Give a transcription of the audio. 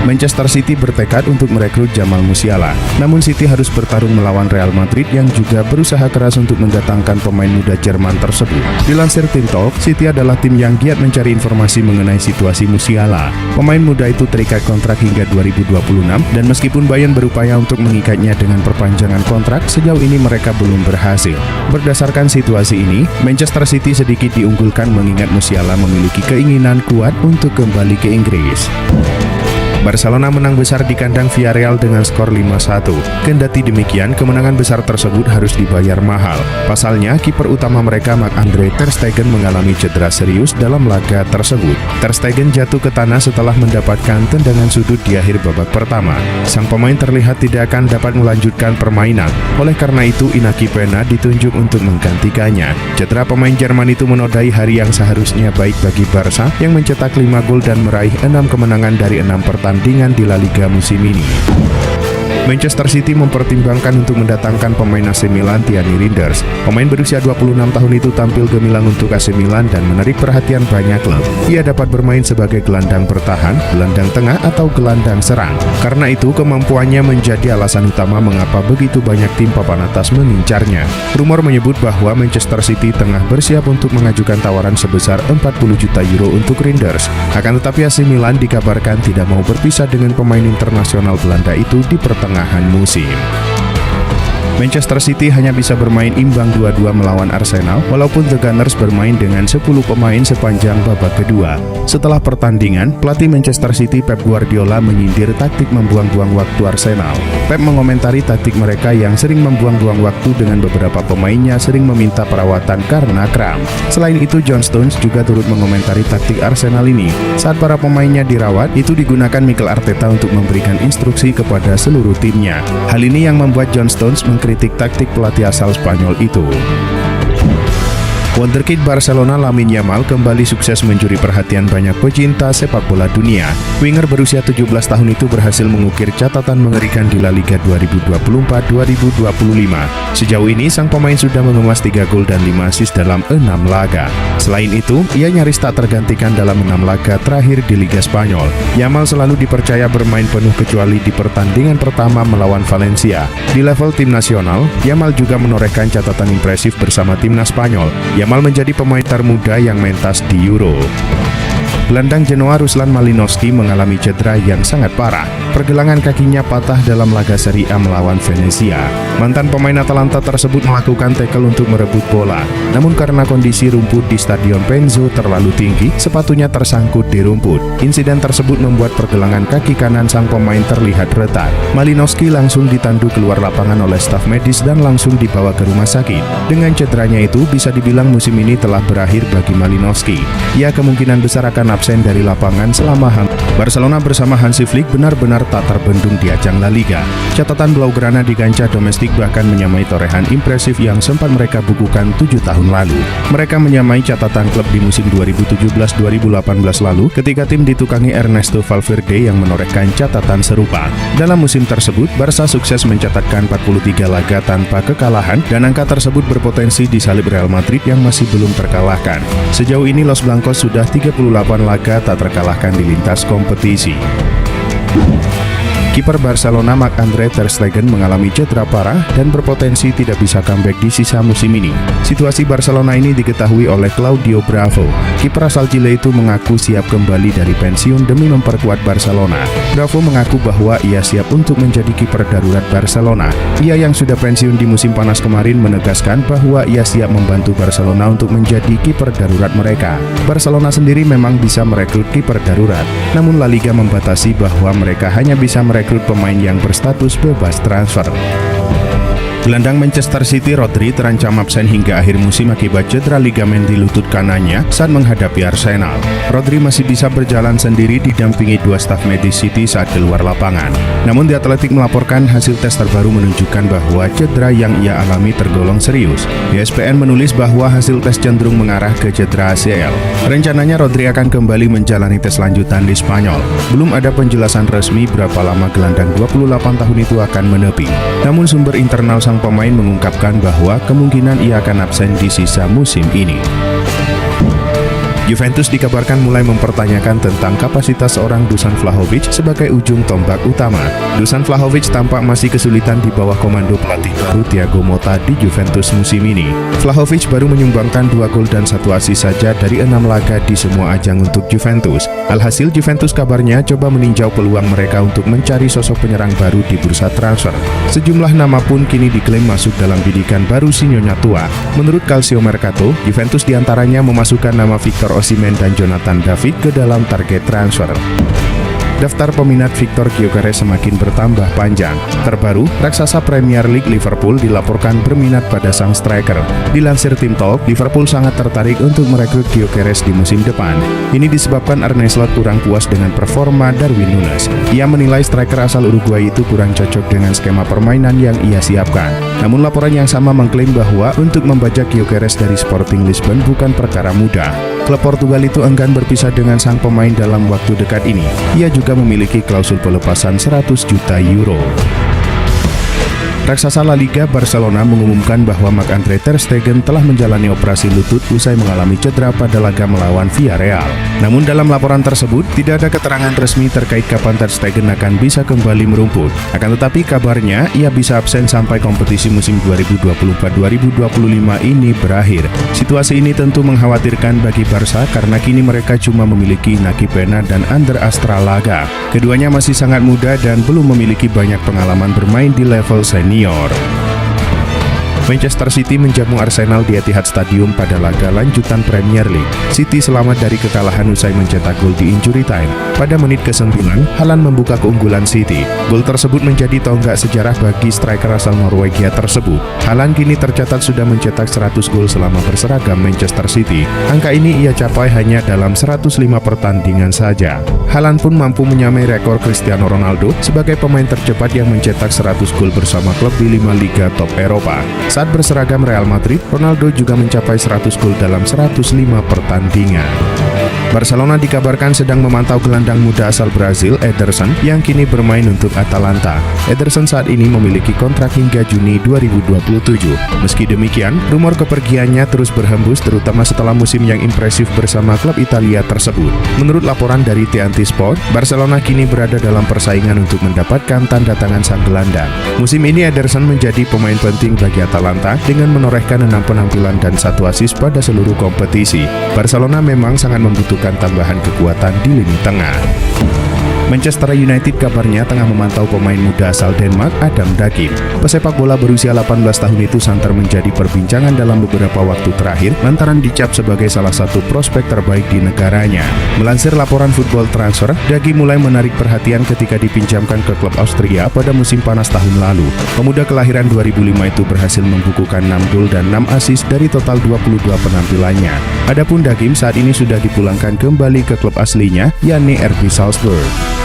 Manchester City bertekad untuk merekrut Jamal Musiala. Namun City harus bertarung melawan Real Madrid yang juga berusaha keras untuk mendatangkan pemain muda Jerman tersebut. Dilansir Team Talk, City adalah tim yang giat mencari informasi mengenai situasi Musiala. Pemain muda itu terikat kontrak hingga 2026 dan meskipun Bayern berupaya untuk mengikatnya dengan perpanjangan kontrak, sejauh ini mereka belum berhasil. Berdasarkan situasi ini, Manchester City sedikit diunggulkan mengingat Musiala memiliki keinginan kuat untuk kembali ke Inggris. Barcelona menang besar di kandang Villarreal dengan skor 5-1. Kendati demikian, kemenangan besar tersebut harus dibayar mahal. Pasalnya, kiper utama mereka Marc-Andre ter Stegen mengalami cedera serius dalam laga tersebut. Ter Stegen jatuh ke tanah setelah mendapatkan tendangan sudut di akhir babak pertama. Sang pemain terlihat tidak akan dapat melanjutkan permainan. Oleh karena itu, Inaki Pena ditunjuk untuk menggantikannya. Cedera pemain Jerman itu menodai hari yang seharusnya baik bagi Barca yang mencetak 5 gol dan meraih 6 kemenangan dari 6 pertandingan di La Liga musim ini. Manchester City mempertimbangkan untuk mendatangkan pemain AC Milan Thierry Reinders. Pemain berusia 26 tahun itu tampil gemilang untuk AC Milan dan menarik perhatian banyak klub. Ia dapat bermain sebagai gelandang bertahan, gelandang tengah, atau gelandang serang. Karena itu, kemampuannya menjadi alasan utama mengapa begitu banyak tim papan atas mengincarnya. Rumor menyebut bahwa Manchester City tengah bersiap untuk mengajukan tawaran sebesar 40 juta euro untuk Reinders. Akan tetapi AC Milan dikabarkan tidak mau berpisah dengan pemain internasional Belanda itu di pertengahan musim. Manchester City hanya bisa bermain imbang 2-2 melawan Arsenal, walaupun The Gunners bermain dengan 10 pemain sepanjang babak kedua. Setelah pertandingan, pelatih Manchester City Pep Guardiola menyindir taktik membuang-buang waktu Arsenal. Pep mengomentari taktik mereka yang sering membuang-buang waktu dengan beberapa pemainnya sering meminta perawatan karena kram. Selain itu, John Stones juga turut mengomentari taktik Arsenal ini. Saat para pemainnya dirawat, itu digunakan Mikel Arteta untuk memberikan instruksi kepada seluruh timnya. Hal ini yang membuat John Stones mengkritik taktik pelatih asal Spanyol itu. Wonderkid Barcelona Lamine Yamal kembali sukses mencuri perhatian banyak pecinta sepak bola dunia. Winger berusia 17 tahun itu berhasil mengukir catatan mengerikan di La Liga 2024-2025. Sejauh ini, sang pemain sudah mengemas 3 gol dan 5 assist dalam 6 laga. Selain itu, ia nyaris tak tergantikan dalam 6 laga terakhir di Liga Spanyol. Yamal selalu dipercaya bermain penuh kecuali di pertandingan pertama melawan Valencia. Di level tim nasional, Yamal juga menorehkan catatan impresif bersama timnas Spanyol. Yamal menjadi pemain termuda yang mentas di Euro. Gelandang Genoa Ruslan Malinovskyi mengalami cedera yang sangat parah. Pergelangan kakinya patah dalam laga Serie A melawan Venezia. Mantan pemain Atalanta tersebut melakukan tackle untuk merebut bola. Namun karena kondisi rumput di Stadion Penzo terlalu tinggi, sepatunya tersangkut di rumput. Insiden tersebut membuat pergelangan kaki kanan sang pemain terlihat retak. Malinovskyi langsung ditandu keluar lapangan oleh staf medis dan langsung dibawa ke rumah sakit. Dengan cederanya itu, bisa dibilang musim ini telah berakhir bagi Malinovskyi. Ia kemungkinan besar akan absen dari lapangan selama Barcelona bersama Hansi Flick benar-benar tak terbendung di ajang La Liga. Catatan Blaugrana di kancah domestik bahkan menyamai torehan impresif yang sempat mereka bukukan 7 tahun lalu. Mereka menyamai catatan klub di musim 2017-2018 lalu ketika tim ditukangi Ernesto Valverde yang menorehkan catatan serupa. Dalam musim tersebut, Barca sukses mencatatkan 43 laga tanpa kekalahan dan angka tersebut berpotensi disalip Real Madrid yang masih belum terkalahkan. Sejauh ini Los Blancos sudah 38 laga tak terkalahkan di lintas kompetisi. Kiper Barcelona Marc-Andre ter Stegen mengalami cedera parah dan berpotensi tidak bisa comeback di sisa musim ini. Situasi Barcelona ini diketahui oleh Claudio Bravo. Kiper asal Chile itu mengaku siap kembali dari pensiun demi memperkuat Barcelona. Bravo mengaku bahwa ia siap untuk menjadi kiper darurat Barcelona. Ia yang sudah pensiun di musim panas kemarin menegaskan bahwa ia siap membantu Barcelona untuk menjadi kiper darurat mereka. Barcelona sendiri memang bisa merekrut kiper darurat, namun La Liga membatasi bahwa mereka hanya bisa merekrut pemain yang berstatus bebas transfer. Gelandang Manchester City Rodri terancam absen hingga akhir musim akibat cedera ligamen di lutut kanannya saat menghadapi Arsenal. Rodri masih bisa berjalan sendiri didampingi 2 staf medis City saat keluar lapangan. Namun The Athletic melaporkan hasil tes terbaru menunjukkan bahwa cedera yang ia alami tergolong serius. ESPN menulis bahwa hasil tes cenderung mengarah ke cedera ACL. Rencananya Rodri akan kembali menjalani tes lanjutan di Spanyol. Belum ada penjelasan resmi berapa lama gelandang 28 tahun itu akan menepi. Namun sumber internal sang pemain mengungkapkan bahwa kemungkinan ia akan absen di sisa musim ini. Juventus dikabarkan mulai mempertanyakan tentang kapasitas seorang Dusan Vlahovic sebagai ujung tombak utama. Dusan Vlahovic tampak masih kesulitan di bawah komando pelatih baru Thiago Motta di Juventus musim ini. Vlahovic baru menyumbangkan 2 gol dan 1 assist saja dari 6 laga di semua ajang untuk Juventus. Alhasil Juventus kabarnya coba meninjau peluang mereka untuk mencari sosok penyerang baru di bursa transfer. Sejumlah nama pun kini diklaim masuk dalam bidikan baru si Nyonya Tua. Menurut Calcio Mercato, Juventus diantaranya memasukkan nama Victor Osimhen dan Jonathan David ke dalam target transfer. Daftar peminat Victor Gyökeres semakin bertambah panjang. Terbaru, raksasa Premier League Liverpool dilaporkan berminat pada sang striker. Dilansir Tim Talk, Liverpool sangat tertarik untuk merekrut Gyökeres di musim depan. Ini disebabkan Arne Slot kurang puas dengan performa Darwin Núñez. Ia menilai striker asal Uruguay itu kurang cocok dengan skema permainan yang ia siapkan. Namun laporan yang sama mengklaim bahwa untuk membajak Gyökeres dari Sporting Lisbon bukan perkara mudah. Klub Portugal itu enggan berpisah dengan sang pemain dalam waktu dekat ini. Ia juga memiliki klausul pelepasan 100 juta euro. Raksasa La Liga Barcelona mengumumkan bahwa Marc-Andre ter Stegen telah menjalani operasi lutut usai mengalami cedera pada laga melawan Villarreal. Namun dalam laporan tersebut tidak ada keterangan resmi terkait kapan ter Stegen akan bisa kembali merumput. Akan tetapi kabarnya ia bisa absen sampai kompetisi musim 2024-2025 ini berakhir. Situasi ini tentu mengkhawatirkan bagi Barca karena kini mereka cuma memiliki Naki Pena dan Ander Astralaga. Keduanya masih sangat muda dan belum memiliki banyak pengalaman bermain di level senior. Manchester City menjamu Arsenal di Etihad Stadium pada laga lanjutan Premier League. City selamat dari kekalahan usai mencetak gol di injury time. Pada menit ke-9, Haaland membuka keunggulan City. Gol tersebut menjadi tonggak sejarah bagi striker asal Norwegia tersebut. Haaland kini tercatat sudah mencetak 100 gol selama berseragam Manchester City. Angka ini ia capai hanya dalam 105 pertandingan saja. Haaland pun mampu menyamai rekor Cristiano Ronaldo sebagai pemain tercepat yang mencetak 100 gol bersama klub di 5 liga top Eropa. Saat berseragam Real Madrid, Ronaldo juga mencapai 100 gol dalam 105 pertandingan. Barcelona dikabarkan sedang memantau gelandang muda asal Brazil, Ederson, yang kini bermain untuk Atalanta. Ederson saat ini memiliki kontrak hingga Juni 2027. Meski demikian, rumor kepergiannya terus berhembus terutama setelah musim yang impresif bersama klub Italia tersebut. Menurut laporan dari TNT Sport, Barcelona kini berada dalam persaingan untuk mendapatkan tanda tangan sang gelandang. Musim ini Ederson menjadi pemain penting bagi Atalanta dengan menorehkan 6 penampilan dan 1 assist pada seluruh kompetisi. Barcelona memang sangat membutuhkan tambahan kekuatan di lini tengah. Manchester United kabarnya tengah memantau pemain muda asal Denmark, Adam Dagim. Pesepak bola berusia 18 tahun itu santer menjadi perbincangan dalam beberapa waktu terakhir lantaran dicap sebagai salah satu prospek terbaik di negaranya. Melansir laporan Football Transfer, Dagim mulai menarik perhatian ketika dipinjamkan ke klub Austria pada musim panas tahun lalu. Pemuda kelahiran 2005 itu berhasil membukukan 6 gol dan 6 assist dari total 22 penampilannya. Adapun Dagim saat ini sudah dipulangkan kembali ke klub aslinya, yakni RB Salzburg.